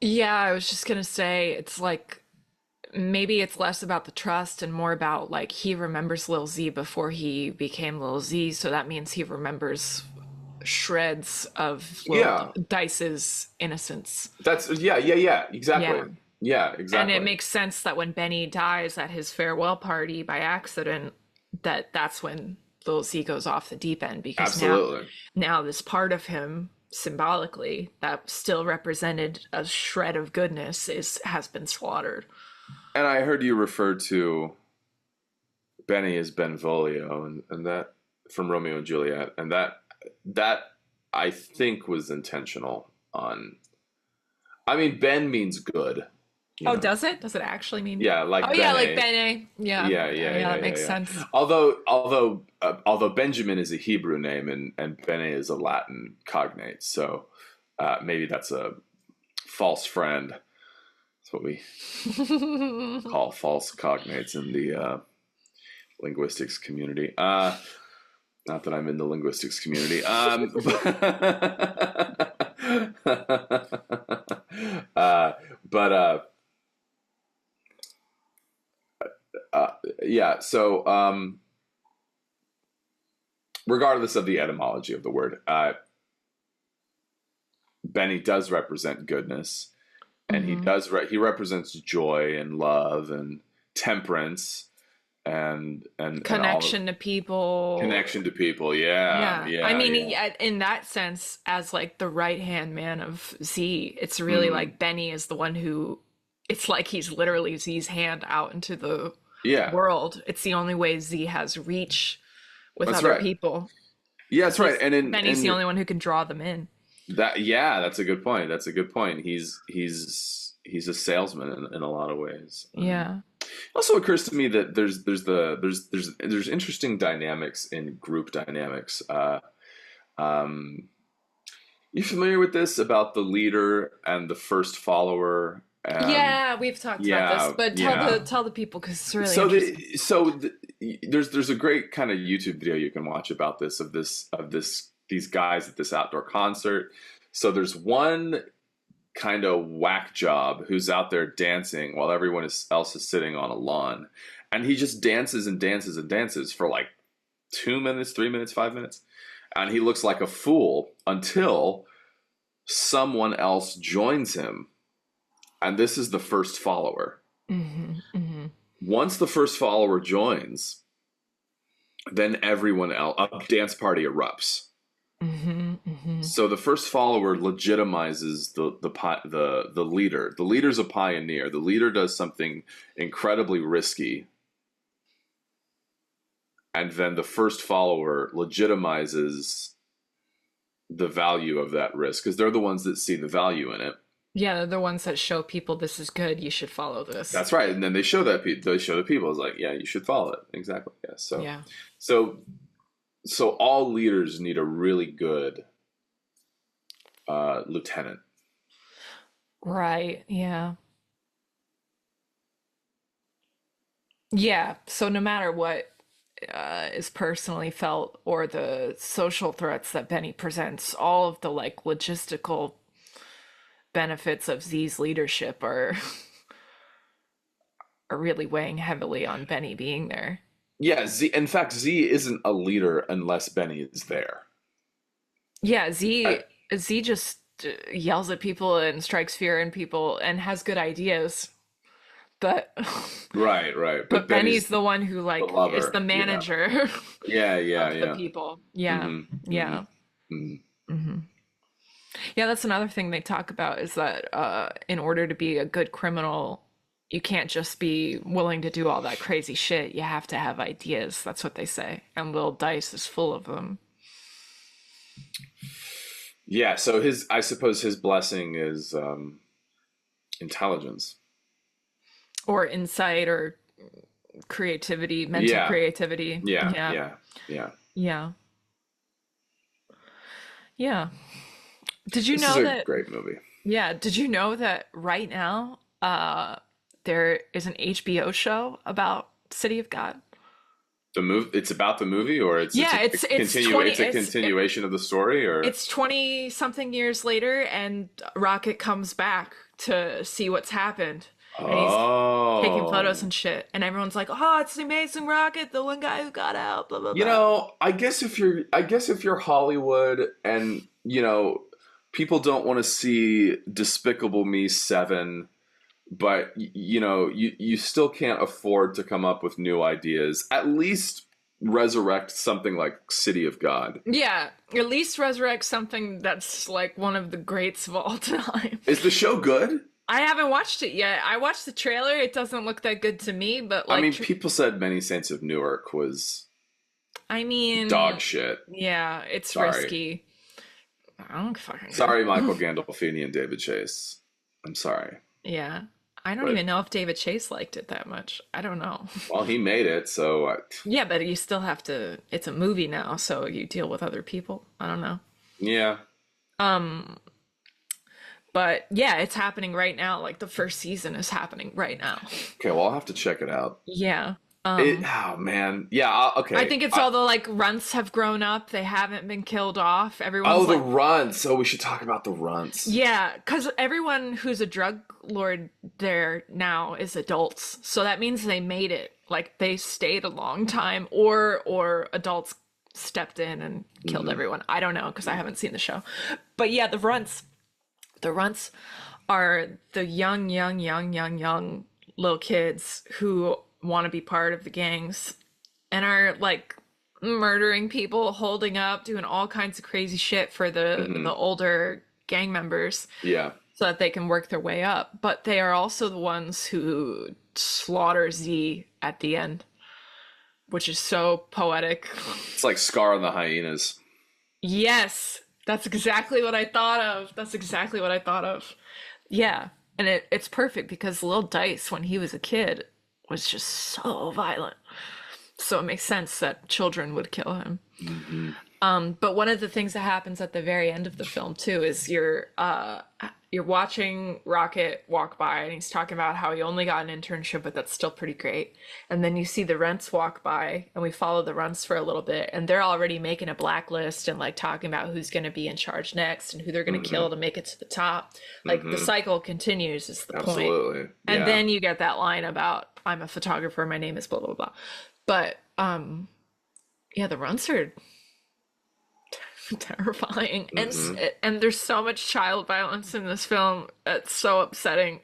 Yeah, I was just gonna say it's like maybe it's less about the trust and more about like he remembers Lil Z before he became Lil Z, so that means he remembers shreds of Dice's innocence. That's exactly. Yeah, exactly. And it makes sense that when Benny dies at his farewell party by accident, that's when Lil Z goes off the deep end, because now this part of him symbolically that still represented a shred of goodness has been slaughtered. And I heard you refer to Benny as Benvolio, and that from Romeo and Juliet, and that I think was intentional. I mean, Ben means good. Does it? Does it actually mean? Yeah, like Bene. Yeah, like Bene. Yeah, that makes sense. Although Benjamin is a Hebrew name and Bene is a Latin cognate, so maybe that's a false friend. That's what we call false cognates in the linguistics community. Not that I'm in the linguistics community. So regardless of the etymology of the word, Benny does represent goodness, and he represents joy and love and temperance and connection to people. Yeah. I mean, in that sense, as like the right-hand man of Z, it's really like Benny is the one who, it's like he's literally Z's hand out into the world. It's the only way Z has reach with other people. Yeah, that's right. And Benny's the only one who can draw them in. That's a good point. He's a salesman in a lot of ways. Yeah. Also occurs to me that there's interesting dynamics in group dynamics. You familiar with this about the leader and the first follower? We've talked about this, but tell the people, because it's really interesting. There's a great kind of YouTube video you can watch about this of these guys at this outdoor concert. So there's one kind of whack job who's out there dancing while everyone else is sitting on a lawn, and he just dances and dances and dances for like 2 minutes, 3 minutes, 5 minutes, and he looks like a fool until someone else joins him, and this is the first follower. Once the first follower joins, then everyone else, a dance party erupts. So the first follower legitimizes the leader. The leader's a pioneer. The leader does something incredibly risky, and then the first follower legitimizes the value of that risk, because they're the ones that see the value in it. Yeah, they're the ones that show people this is good, you should follow this. That's right, and then they show the people. It's like, yeah, you should follow it. Exactly. Yeah. So all leaders need a really good lieutenant. Right. Yeah. Yeah. So no matter what is personally felt or the social threats that Benny presents, all of the like logistical benefits of Z's leadership are really weighing heavily on Benny being there. Yeah, in fact, Z isn't a leader unless Benny is there. Yeah, Z just yells at people and strikes fear in people and has good ideas. But right. But Benny's the one who like is the manager. Yeah. The people. Yeah. Yeah, that's another thing they talk about is that in order to be a good criminal, you can't just be willing to do all that crazy shit. You have to have ideas. That's what they say. And Lil Dice is full of them. Yeah, so I suppose his blessing is intelligence. Or insight or creativity, mental creativity. Yeah. Did you this know is a that great movie? Yeah, did you know that right now there is an HBO show about City of God? It's about the movie, or it's a continuation of the story, or it's 20 something years later, and Rocket comes back to see what's happened. And he's taking photos and shit, and everyone's like, "Oh, it's the Amazing Rocket, the one guy who got out." Blah blah blah. You know, I guess if you're Hollywood, and you know, people don't want to see Despicable Me 7, but you know, you still can't afford to come up with new ideas. At least resurrect something like City of God. Yeah, at least resurrect something that's like one of the greats of all time. Is the show good? I haven't watched it yet. I watched the trailer. It doesn't look that good to me, but like, I mean, people said Many Saints of Newark was dog shit. Yeah, it's risky. I don't fucking Sorry, Michael Gandolfini and David Chase. I'm sorry. Yeah. I don't even know if David Chase liked it that much. I don't know. Well, he made it, so... Yeah, but you still have to... It's a movie now, so you deal with other people. I don't know. Yeah. But yeah, it's happening right now. Like the first season is happening right now. Okay, well, I'll have to check it out. Yeah. Oh man, yeah. Okay. I think it's all the like runts have grown up. They haven't been killed off. Everyone's the runts. So we should talk about the runts. Yeah, because everyone who's a drug lord there now is adults. So that means they made it. Like they stayed a long time, or adults stepped in and killed everyone. I don't know because I haven't seen the show. But yeah, the runts. The runts are the young little kids who want to be part of the gangs and are like murdering people, holding up, doing all kinds of crazy shit for the older gang members. Yeah. So that they can work their way up. But they are also the ones who slaughter Z at the end, which is so poetic. It's like Scar and the Hyenas. Yes. That's exactly what I thought of. Yeah. And it's perfect because Lil Dice, when he was a kid, was just so violent. So it makes sense that children would kill him. But one of the things that happens at the very end of the film too is you're watching Rocket walk by and he's talking about how he only got an internship, but that's still pretty great. And then you see the Rents walk by and we follow the Rents for a little bit and they're already making a blacklist and like talking about who's going to be in charge next and who they're going to kill to make it to the top. Like the cycle continues is the point. And then you get that line about I'm a photographer, my name is blah, blah, blah. But yeah, the Rents are terrifying. And there's so much child violence in this film. It's so upsetting.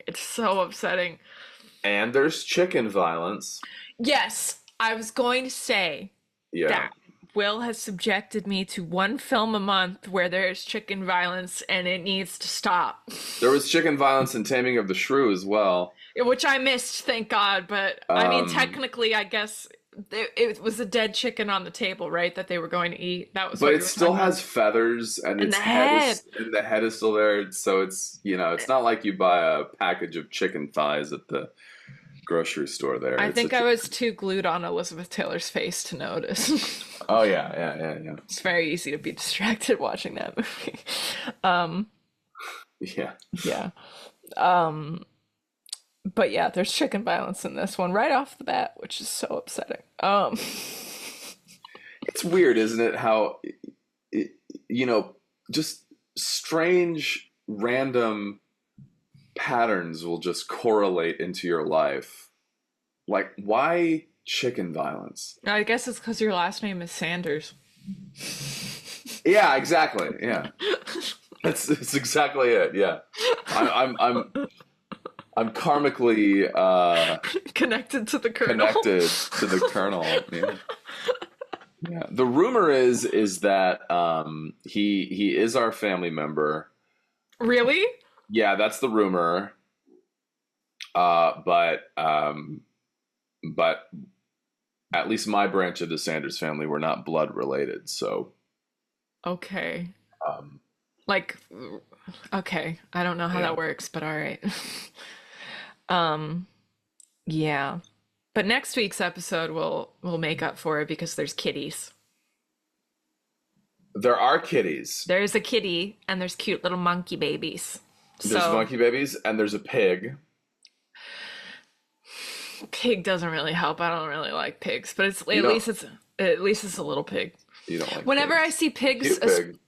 And there's chicken violence. Yes, I was going to say that Will has subjected me to one film a month where there's chicken violence and it needs to stop. There was chicken violence in Taming of the Shrew as well, which I missed, thank God. But I mean, technically, I guess it was a dead chicken on the table, right? That they were going to eat. That was. But it still has feathers, and its head is still there. So it's it's not like you buy a package of chicken thighs at the grocery store. There, I think I was too glued on Elizabeth Taylor's face to notice. Oh yeah. It's very easy to be distracted watching that movie. Yeah. But yeah, there's chicken violence in this one right off the bat, which is so upsetting. It's weird, isn't it? How, just strange, random patterns will just correlate into your life. Like, why chicken violence? I guess it's because your last name is Sanders. Yeah, exactly. Yeah, that's exactly it. Yeah, I'm karmically connected to the Colonel. Yeah. The rumor is that he is our family member, Really? Yeah, that's the rumor. But at least my branch of the Sanders family were not blood related, so. Okay. Um, like, okay, I don't know how that works, but all right. Yeah. But next week's episode will make up for it because there's kitties. There are kitties. There's a kitty and there's cute little monkey babies. There's monkey babies and there's a pig. Pig doesn't really help. I don't really like pigs, but at least it's a little pig. You don't like Whenever pigs. I see pigs,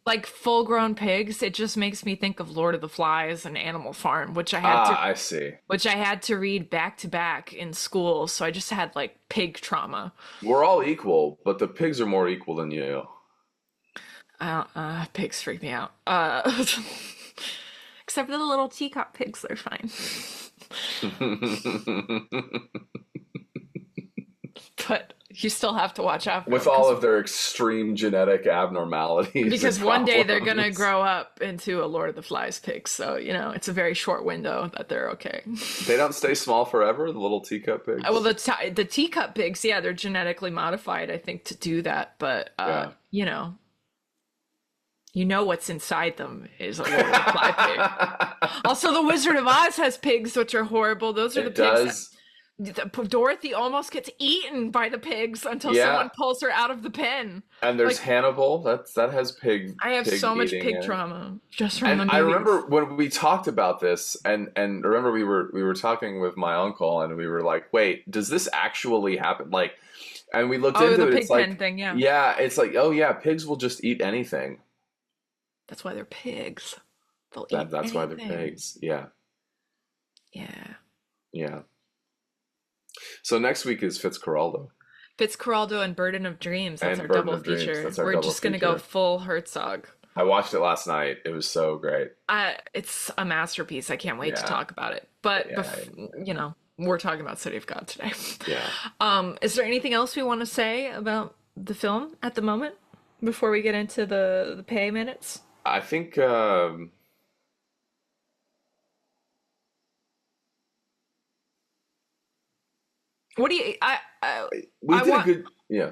like full-grown pigs, it just makes me think of Lord of the Flies and Animal Farm, which I had to read back to back in school, so I just had like pig trauma. We're all equal, but the pigs are more equal than you. Pigs freak me out. Except for the little teacup pigs, they're fine. But you still have to watch out for with all of their extreme genetic abnormalities. Because one day they're going to grow up into a Lord of the Flies pig. So, it's a very short window that they're okay. They don't stay small forever, the little teacup pigs? Well, the teacup pigs, yeah, they're genetically modified, I think, to do that. But, what's inside them is a Lord of the Fly pig. Also, the Wizard of Oz has pigs, which are horrible. Those are the pigs. Dorothy almost gets eaten by the pigs until someone pulls her out of the pen. And there's Hannibal. That has pig. I have so much pig trauma just from the movies. I remember when we talked about this, and remember we were talking with my uncle, and we were like, "Wait, does this actually happen?" Like, and we looked into it. It's like, thing, yeah. Yeah, it's like, oh yeah, pigs will just eat anything. That's why they're pigs. That's why they're pigs. Yeah. Yeah. Yeah. So next week is Fitzcarraldo. Fitzcarraldo and Burden of Dreams. That's our double feature. We're just going to go full Herzog. I watched it last night. It was so great. It's a masterpiece. I can't wait to talk about it. But, we're talking about City of God today. Yeah. Is there anything else we want to say about the film at the moment before we get into the pay minutes? I think... What do you? Yeah.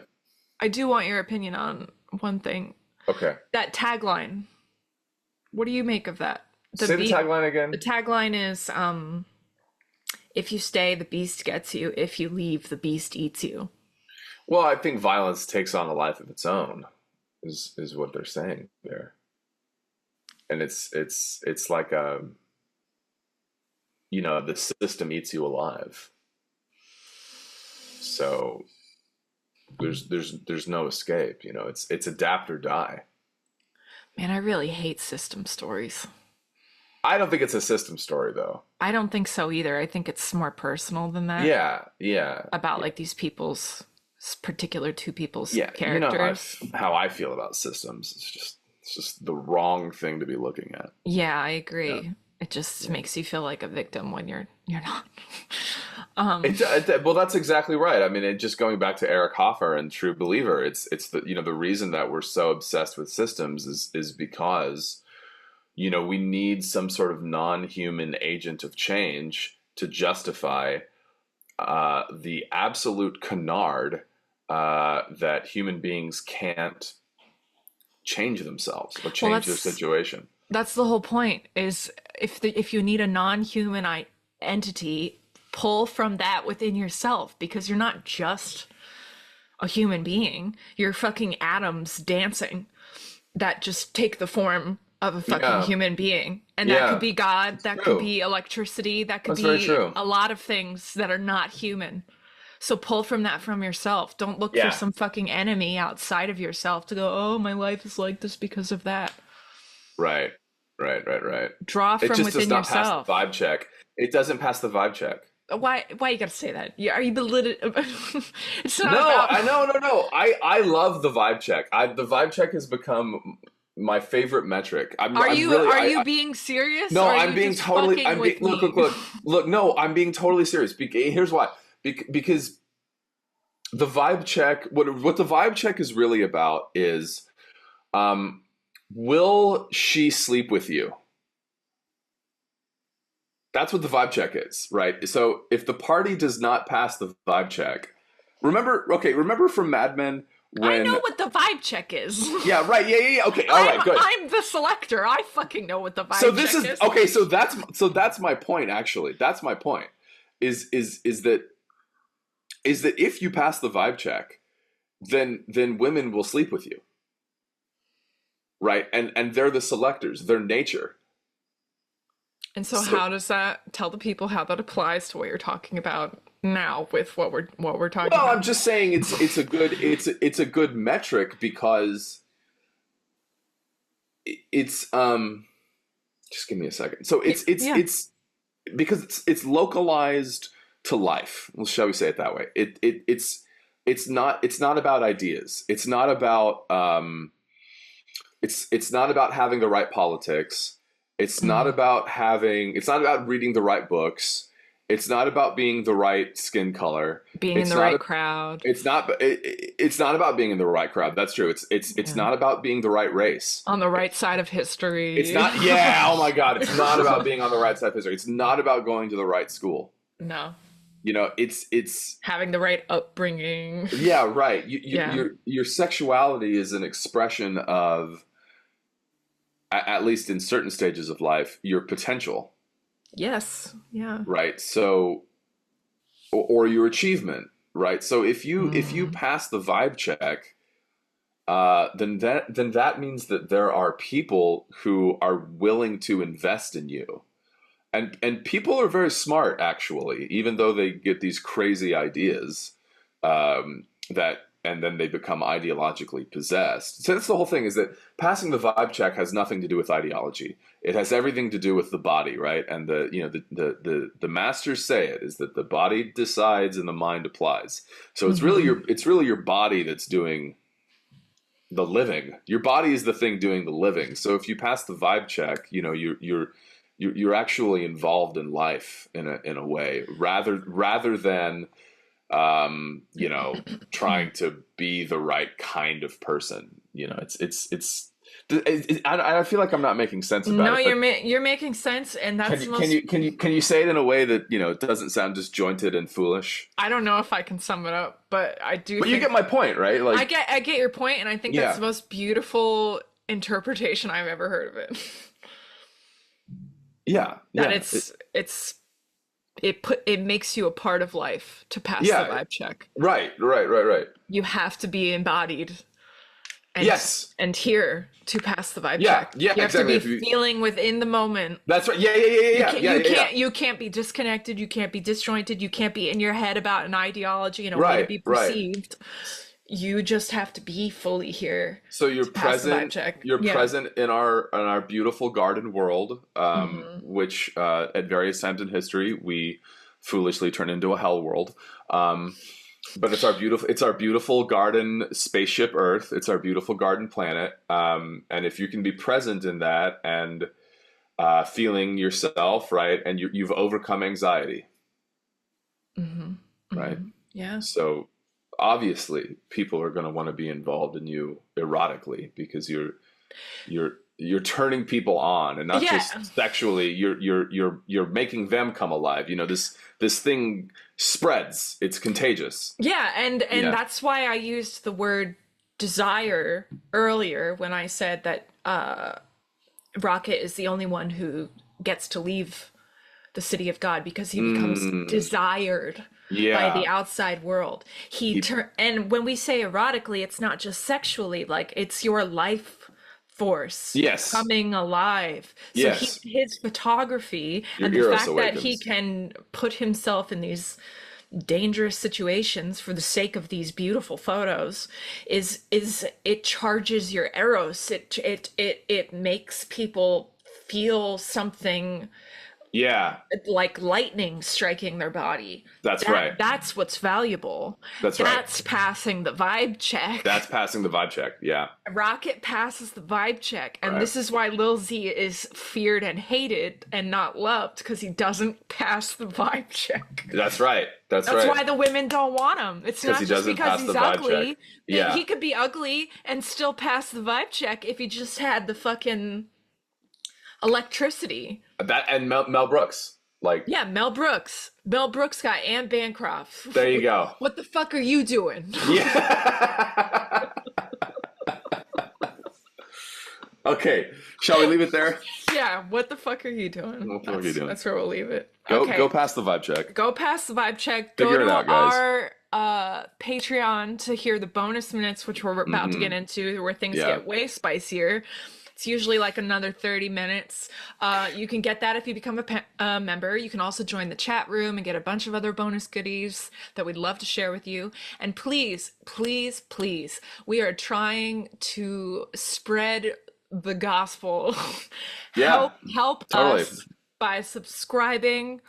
I do want your opinion on one thing. Okay. That tagline. What do you make of that? Say the tagline again. The tagline is, if you stay, the beast gets you. If you leave, the beast eats you. Well, I think violence takes on a life of its own, is what they're saying there. And it's like the system eats you alive. So there's no escape, it's adapt or die. Man, I really hate system stories. I don't think it's a system story though. I don't think so either. I think it's more personal than that. Yeah. About like these particular two people's characters. You know how I feel about systems. It's just the wrong thing to be looking at. Yeah, I agree. Yeah. It just makes you feel like a victim when you're not. Well, that's exactly right. I mean, just going back to Eric Hoffer and True Believer, it's the the reason that we're so obsessed with systems is because we need some sort of non-human agent of change to justify the absolute canard that human beings can't change themselves or change their situation. That's the whole point, is if you need a non-human entity, pull from that within yourself, because you're not just a human being. You're fucking atoms dancing that just take the form of a fucking human being. And that could be God, that could be electricity, that could be a lot of things that are not human. So pull from that from yourself. Don't look for some fucking enemy outside of yourself to go, oh, my life is like this because of that. Right. Draw from within yourself. It just does not pass the vibe check. It doesn't pass the vibe check. Why you gotta say that? Are you belittling? It's not No. I love the vibe check. The vibe check has become my favorite metric. Are you being serious? No, I'm being totally. Look. No, I'm being totally serious. Here's why. Because the vibe check. What the vibe check is really about is, will she sleep with you? That's what the vibe check is, right? So if the party does not pass the vibe check, remember from Mad Men when I know what the vibe check is. Yeah, right. Yeah. Okay. All right. Good. I'm the selector. I fucking know what the vibe check is. Okay. So that's my point. Actually, that's my point. Is that if you pass the vibe check, then women will sleep with you, right? And they're the selectors. They're nature. And so how does that tell the people how that applies to what you're talking about now with what we're talking about? Well, I'm just saying it's a good metric because it's just give me a second. So it's because it's localized to life. Well, shall we say it that way? It's not about ideas. It's not about it's not about having the right politics. It's not about reading the right books. It's not about being the right skin color. Being in the right crowd. It's not about being in the right crowd. That's true. It's not about being the right race. On the right side of history. It's not, yeah, oh my God. It's not about being on the right side of history. It's not about going to the right school. No. You know, it's having the right upbringing. Yeah, right. Your sexuality is an expression of, at least in certain stages of life, your potential. Yes. Yeah. Right. So, or your achievement. Right. So if you pass the vibe check, then that means that there are people who are willing to invest in you, and people are very smart, actually, even though they get these crazy ideas, and then they become ideologically possessed. So that's the whole thing, is that passing the vibe check has nothing to do with ideology. It has everything to do with the body, right? And the masters say it is that the body decides and the mind applies. So it's really your body that's doing the living. Your body is the thing doing the living. So if you pass the vibe check, you know, you're actually involved in life in a way, rather than you know, trying to be the right kind of person. You know, I feel like I'm not making sense about it. No, you're making sense, and that's can you say it in a way that, you know, it doesn't sound disjointed and foolish? I don't know if I can sum it up, but I do. But you get my point, right? Like I get your point, and I think that's the most beautiful interpretation I've ever heard of it. Yeah, that it makes you a part of life to pass the vibe check. Right. You have to be embodied. And, yes. And here to pass the vibe check. Yeah, you have exactly. to be feeling within the moment. That's right. Yeah. You can't be disconnected. You can't be disjointed. You can't be in your head about an ideology and a way to be perceived. You just have to be fully here. So you're present. You're present in our beautiful garden world, which at various times in history we foolishly turn into a hell world. But it's our beautiful garden spaceship Earth. It's our beautiful garden planet. And if you can be present in that and feeling yourself, right, and you've overcome anxiety, right? Yeah. So obviously people are going to want to be involved in you erotically, because you're turning people on, and not just sexually. You're making them come alive. You know, this thing spreads. It's contagious. Yeah, and that's why I used the word desire earlier when I said that Rocket is the only one who gets to leave the city of God, because he becomes desired by the outside world. And when we say erotically, it's not just sexually, like it's your life force coming alive. So his photography and the fact that he can put himself in these dangerous situations for the sake of these beautiful photos is it charges your eros. It makes people feel something like lightning striking their body. That's right. That's what's valuable. That's passing the vibe check. That's passing the vibe check. Yeah. Rocket passes the vibe check. And this is why Lil Z is feared and hated and not loved, because he doesn't pass the vibe check. That's right. That's right. That's why the women don't want him. It's not just because he's ugly. He could be ugly and still pass the vibe check if he just had the fucking electricity. That and Mel Brooks. Like, yeah, Mel Brooks. Mel Brooks got Anne Bancroft. There you go. What the fuck are you doing? Yeah. Okay, shall we leave it there? Yeah, what the fuck are you doing? What the fuck are you doing? That's where we'll leave it. Go past the vibe check. Go past the vibe check. Figure Go it to out, guys. our Patreon to hear the bonus minutes, which we're about to get into, where things get way spicier. It's usually like another 30 minutes. You can get that if you become a member. You can also join the chat room and get a bunch of other bonus goodies that we'd love to share with you. And please, please, please, we are trying to spread the gospel. Help us by subscribing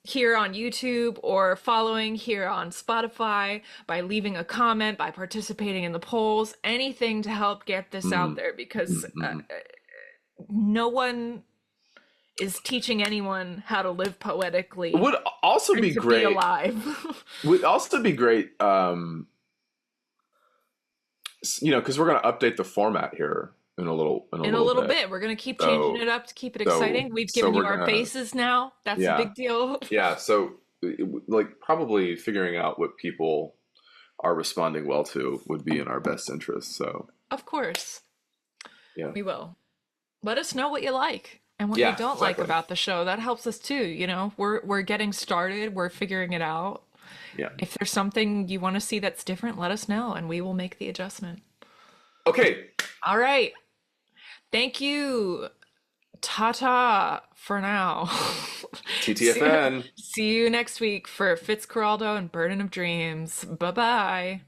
here on YouTube or following here on Spotify, by leaving a comment, by participating in the polls, anything to help get this out there, because no one is teaching anyone how to live poetically. Would also be great. Be alive. Would also be great, you know, because we're going to update the format here in a little bit. We're going to keep changing it up to keep it exciting. We've given you our faces now. That's a big deal. Yeah. So like probably figuring out what people are responding well to would be in our best interest. So of course. Yeah. We will. Let us know what you like and what you don't like about the show. That helps us too. You know, we're getting started. We're figuring it out. Yeah. If there's something you want to see that's different, let us know and we will make the adjustment. Okay. All right. Thank you. Ta-ta for now. TTFN. See you next week for Fitzcarraldo and Burden of Dreams. Bye-bye.